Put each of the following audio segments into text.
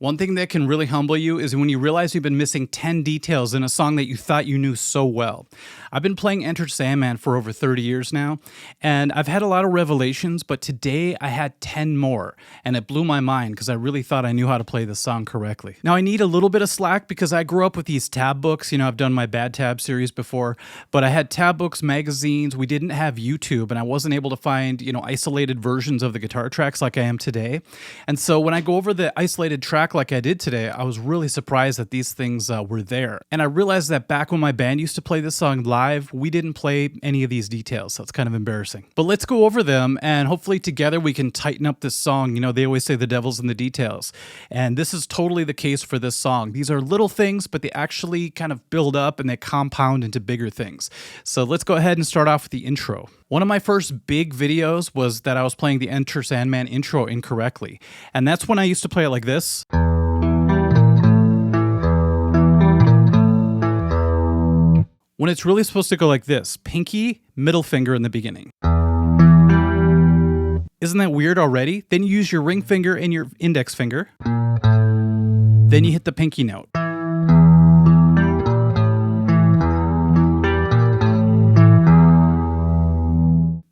One thing that can really humble you is when you realize you've been missing 10 details in a song that you thought you knew so well. I've been playing Enter Sandman for over 30 years now, and I've had a lot of revelations, but today I had 10 more, and it blew my mind because I really thought I knew how to play this song correctly. Now, I need a little bit of slack because I grew up with these tab books. I've done my Bad Tab series before, but I had tab books, magazines. We didn't have YouTube, and I wasn't able to find, isolated versions of the guitar tracks like I am today. And so when I go over the isolated track like I did today, I was really surprised that these things were there. And I realized that back when my band used to play this song live, we didn't play any of these details. So it's kind of embarrassing. But let's go over them, and hopefully together we can tighten up this song. They always say the devil's in the details. And this is totally the case for this song. These are little things, but they actually kind of build up and they compound into bigger things. So let's go ahead and start off with the intro. One of my first big videos was that I was playing the Enter Sandman intro incorrectly. And that's when I used to play it like this. When it's really supposed to go like this, pinky, middle finger in the beginning. Isn't that weird already? Then you use your ring finger and your index finger. Then you hit the pinky note.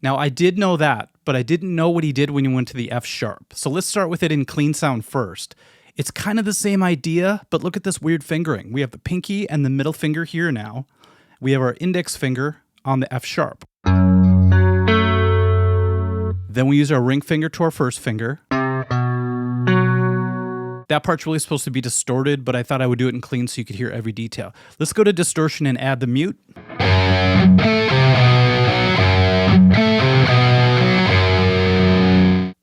Now, I did know that, but I didn't know what he did when he went to the F sharp. So let's start with it in clean sound first. It's kind of the same idea, but look at this weird fingering. We have the pinky and the middle finger here now. We have our index finger on the F sharp. Then we use our ring finger to our first finger. That part's really supposed to be distorted, but I thought I would do it in clean so you could hear every detail. Let's go to distortion and add the mute.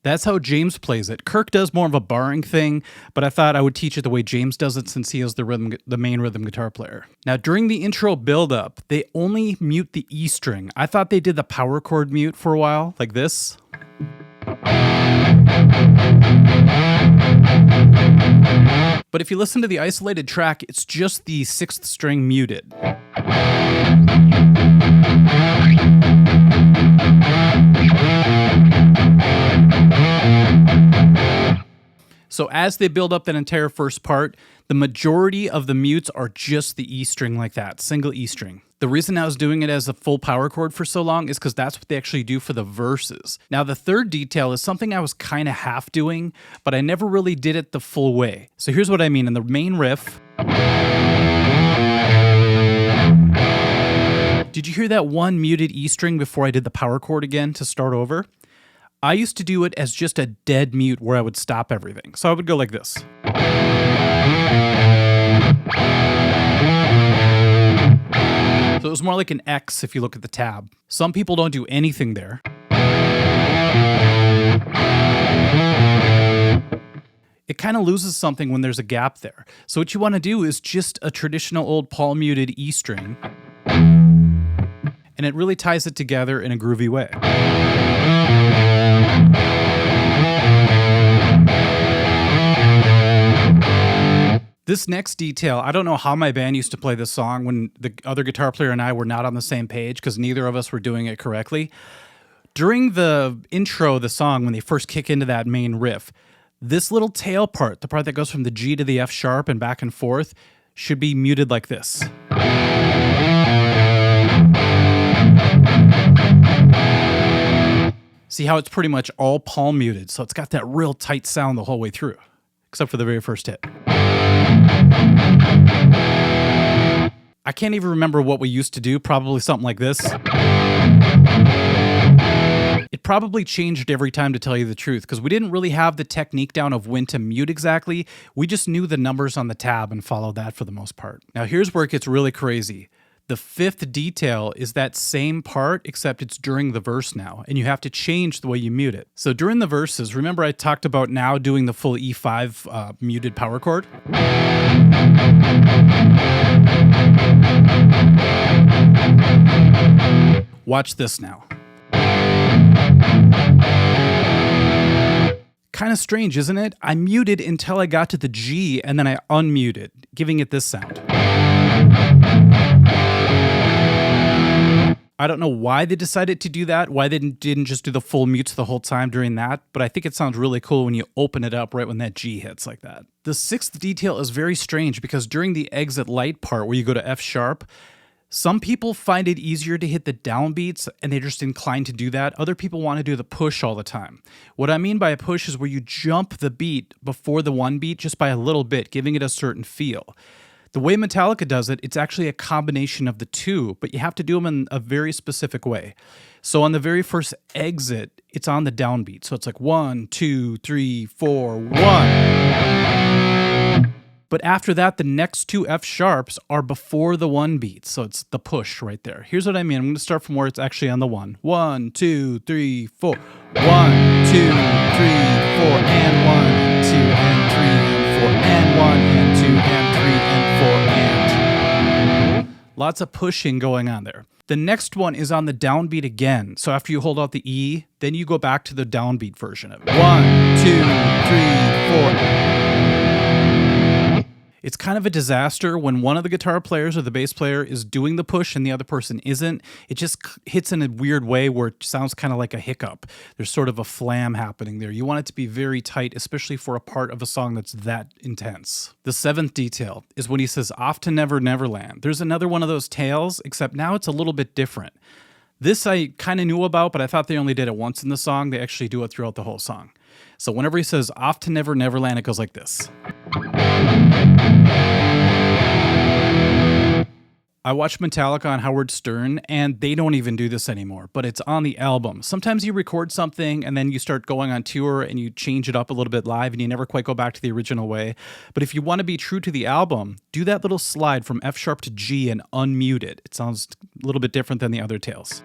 That's how James plays it. Kirk does more of a barring thing, but I thought I would teach it the way James does it since he is the main rhythm guitar player. Now, during the intro build-up, they only mute the E string. I thought they did the power chord mute for a while, like this. But if you listen to the isolated track, it's just the 6th string muted. So as they build up that entire first part, the majority of the mutes are just the E string like that, single E string. The reason I was doing it as a full power chord for so long is because that's what they actually do for the verses. Now, the third detail is something I was kind of half doing, but I never really did it the full way. So here's what I mean. In the main riff, did you hear that one muted E string before I did the power chord again to start over? I used to do it as just a dead mute where I would stop everything. So I would go like this. So it was more like an X if you look at the tab. Some people don't do anything there. It kind of loses something when there's a gap there. So what you want to do is just a traditional old Paul muted E string. And it really ties it together in a groovy way. This next detail, I don't know how my band used to play this song when the other guitar player and I were not on the same page because neither of us were doing it correctly. During the intro of the song, when they first kick into that main riff, this little tail part, the part that goes from the G to the F sharp and back and forth, should be muted like this. See how it's pretty much all palm muted, so it's got that real tight sound the whole way through, except for the very first hit. I can't even remember what we used to do, probably something like this. It probably changed every time, to tell you the truth, because we didn't really have the technique down of when to mute exactly. We just knew the numbers on the tab and followed that for the most part. Now here's where it gets really crazy. The 5th detail is that same part, except it's during the verse now, and you have to change the way you mute it. So during the verses, remember I talked about now doing the full E5 muted power chord? Watch this now. Kind of strange, isn't it? I muted until I got to the G, and then I unmuted, giving it this sound. I don't know why they decided to do that, why they didn't just do the full mutes the whole time during that, but I think it sounds really cool when you open it up right when that G hits like that. The sixth detail is very strange because during the exit light part where you go to F sharp, some people find it easier to hit the downbeats and they're just inclined to do that. Other people want to do the push all the time. What I mean by a push is where you jump the beat before the one beat just by a little bit, giving it a certain feel. The way Metallica does it, it's actually a combination of the two, but you have to do them in a very specific way. So on the very first exit, it's on the downbeat. So it's like 1, 2, 3, 4, 1. But after that, the next two F sharps are before the one beat. So it's the push right there. Here's what I mean. I'm going to start from where it's actually on the one. 1, 2, 3, 4. 1, 2, 3, 4, and 1, 2, and 3, and 4, and 1, and 2, and 3, and 4, and. Lots of pushing going on there. The next one is on the downbeat again. So after you hold out the E, then you go back to the downbeat version of it. 1, 2, 3, 4. It's kind of a disaster when one of the guitar players or the bass player is doing the push and the other person isn't. It just hits in a weird way where it sounds kind of like a hiccup. There's sort of a flam happening there. You want it to be very tight, especially for a part of a song that's that intense. The seventh detail is when he says, "Off to Never Neverland." There's another one of those tails, except now it's a little bit different. This I kind of knew about, but I thought they only did it once in the song. They actually do it throughout the whole song. So whenever he says, "Off to Never Neverland," it goes like this. I watched Metallica on Howard Stern, and they don't even do this anymore, but it's on the album. Sometimes you record something, and then you start going on tour, and you change it up a little bit live, and you never quite go back to the original way. But if you want to be true to the album, do that little slide from F sharp to G and unmute it. It sounds a little bit different than the other tails.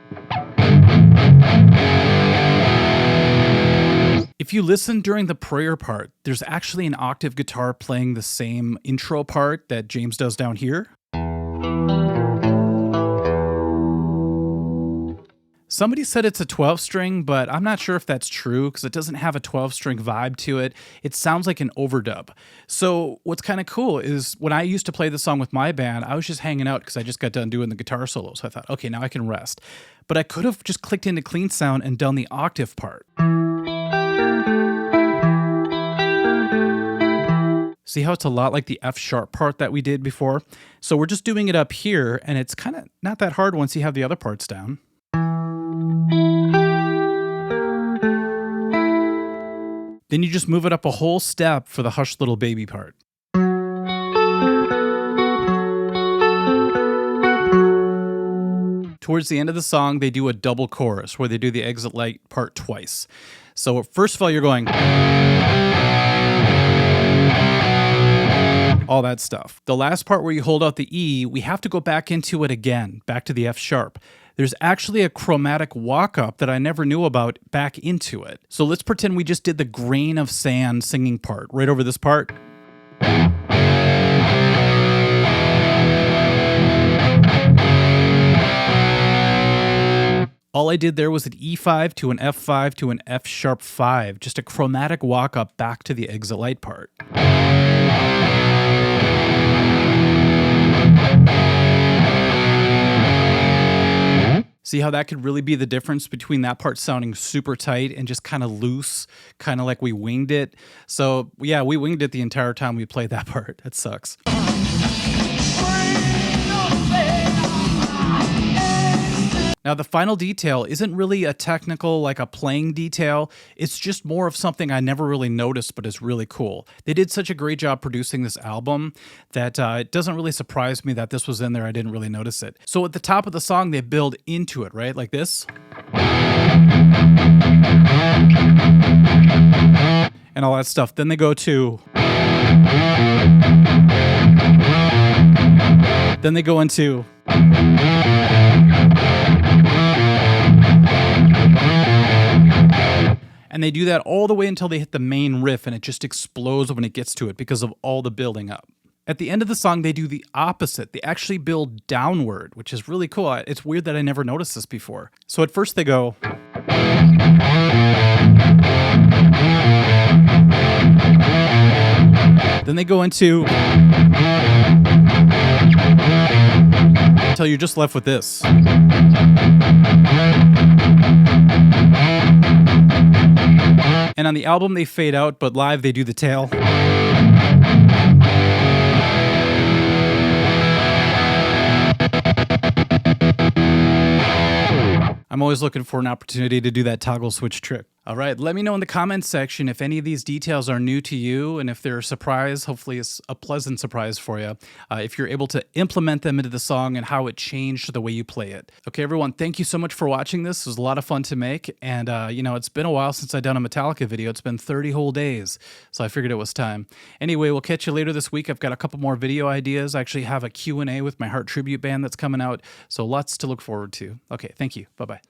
If you listen during the prayer part, there's actually an octave guitar playing the same intro part that James does down here. Somebody said it's a 12-string, but I'm not sure if that's true because it doesn't have a 12-string vibe to it. It sounds like an overdub. So what's kind of cool is when I used to play the song with my band, I was just hanging out because I just got done doing the guitar solo. So I thought, okay, now I can rest. But I could have just clicked into Clean Sound and done the octave part. See how it's a lot like the F sharp part that we did before? So we're just doing it up here, and it's kind of not that hard once you have the other parts down. Then you just move it up a whole step for the Hush Little Baby part. Towards the end of the song, they do a double chorus where they do the exit light part twice. So first of all, you're going all that stuff. The last part where you hold out the E, we have to go back into it again, back to the F sharp. There's actually a chromatic walk-up that I never knew about back into it. So let's pretend we just did the grain of sand singing part right over this part. All I did there was an E5 to an F5 to an F sharp 5, just a chromatic walk-up back to the exit light part. See how that could really be the difference between that part sounding super tight and just kind of loose, kind of like we winged it. So yeah, we winged it the entire time we played that part. That sucks. Now, the final detail isn't really a technical, like a playing detail. It's just more of something I never really noticed, but is really cool. They did such a great job producing this album that it doesn't really surprise me that this was in there. I didn't really notice it. So at the top of the song, they build into it, right? Like this. And all that stuff. Then they go to... Then they go into... And they do that all the way until they hit the main riff, and it just explodes when it gets to it because of all the building up. At the end of the song, they do the opposite. They actually build downward, which is really cool. It's weird that I never noticed this before. So at first they go... Then they go into... until you're just left with this. And on the album, they fade out, but live, they do the tail. I'm always looking for an opportunity to do that toggle switch trick. All right, let me know in the comments section if any of these details are new to you and if they're a surprise. Hopefully it's a pleasant surprise for you. If you're able to implement them into the song and how it changed the way you play it. Okay, everyone, thank you so much for watching this. It was a lot of fun to make. And, you know, it's been a while since I've done a Metallica video. It's been 30 whole days, so I figured it was time. Anyway, we'll catch you later this week. I've got a couple more video ideas. I actually have a Q&A with my Heart Tribute Band that's coming out, so lots to look forward to. Okay, thank you. Bye-bye.